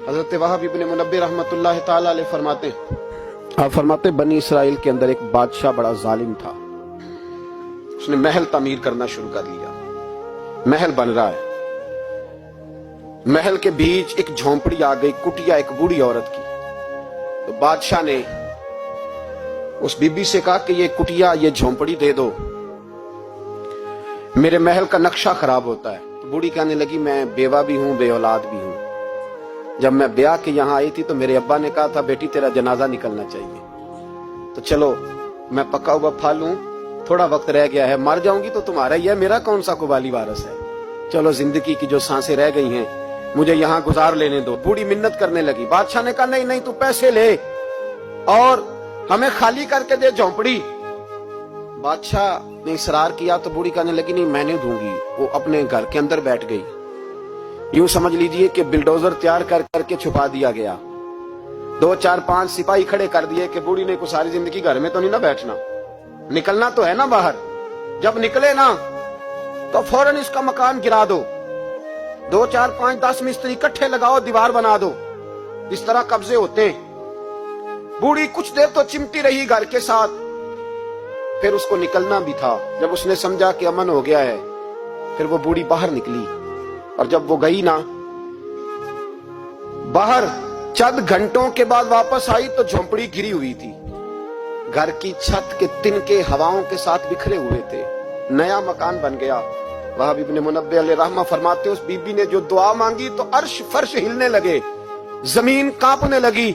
हजरत वहाब इब्न मुनब्बिह रहमतुल्लाह ताला अलैह फरमाते हैं, आप फरमाते बनी इसराइल के अंदर एक बादशाह बड़ा जालिम था। उसने महल तामीर करना शुरू कर लिया। महल बन रहा है, महल के बीच एक झोंपड़ी आ गई, कुटिया एक बूढ़ी औरत की। तो बादशाह ने उस बीबी से कहा कि ये कुटिया, ये झोंपड़ी दे दो, मेरे महल का नक्शा खराब होता है। तो बूढ़ी कहने लगी, मैं बेवा भी हूं, बे औलाद भी हूं। जब मैं ब्याह के यहां आई थी तो मेरे अब्बा ने कहा था, बेटी तेरा जनाजा निकलना चाहिए। तो चलो मैं पका हुआ फल हूं, थोड़ा वक्त रह गया है, मर जाऊंगी तो तुम्हारा ही है, मेरा कौन सा कुबाली वारस है। चलो जिंदगी की जो सांसें रह गई हैं मुझे यहां गुजार लेने दो। बूढ़ी मिन्नत करने लगी। बादशाह ने कहा, नहीं नहीं, तू पैसे ले और हमें खाली करके दे झोंपड़ी। बादशाह ने इसरार किया तो बूढ़ी कहने लगी, नहीं मैंने दूंगी। वो अपने घर के अंदर बैठ गई। यूं समझ लीजिए कि बिल्डोजर तैयार कर करके छुपा दिया गया। 2 4 5 सिपाही खड़े कर दिए कि बूढ़ी ने को सारी जिंदगी घर में तो नहीं ना बैठना, निकलना तो है ना बाहर। जब निकले ना तो फौरन इसका मकान गिरा दो, 2 4 5 10 मिस्त्री इकट्ठे लगाओ, दीवार बना दो। इस तरह कब्जे होते हैं। बूढ़ी कुछ देर तो चिमटी रही घर के साथ, फिर उसको निकलना भी था। जब उसने समझा कि अमन हो गया है, फिर वो बूढ़ी बाहर निकली। और जब वो गई ना बाहर, चंद घंटों के बाद वापस आई तो झोंपड़ी घिरी हुई थी। घर की छत के तिनके हवाओं के साथ बिखरे हुए थे। नया मकान बन गया। वहाब इब्न मुनब्बिह अलैहि रहमा फरमाते, उस बीबी ने जो दुआ मांगी तो अर्श फर्श हिलने लगे, जमीन कांपने लगी।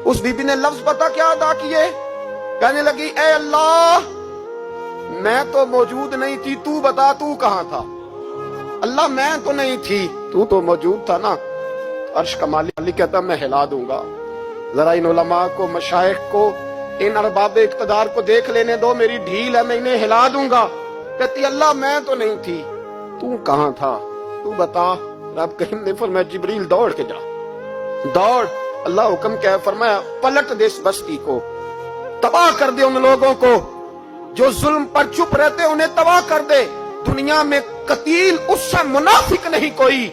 उस बीबी ने लफ्ज पता क्या अदा किए? कहने लगी, ए अल्लाह, मैं तो मौजूद नहीं थी, तू बता तू कहां था। अल्लाह मैं तो नहीं थी, तू तो मौजूद था ना। अर्श का मालिक कहता, मैं हिला दूंगा। जरा इन उलमा को, मशाइख को, इन अरबाब इक्तदार को देख लेने दो, मेरी ढील है, मैं इन्हें हिला दूंगा। कहती, अल्लाह मैं तो नहीं थी, तू कहां था, तू बता। रब करीम ने फरमाया, जिब्रील दौड़ के जा, दौड़। अल्लाह हुक्म क्या है, फरमाया पलट दे इस बस्ती को, तबाह कर दे उन लोगों को जो जुल्म पर चुप रहते, उन्हें तबाह कर दे। दुनिया में कतील उससे मुनाफिक नहीं कोई,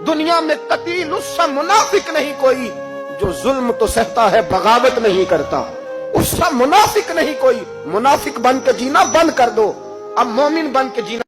दुनिया में कतील उससे मुनाफिक नहीं कोई जो जुल्म तो सहता है बगावत नहीं करता। उससे मुनाफिक नहीं कोई। मुनाफिक बन के जीना बंद कर दो, अब मोमिन बन के जीना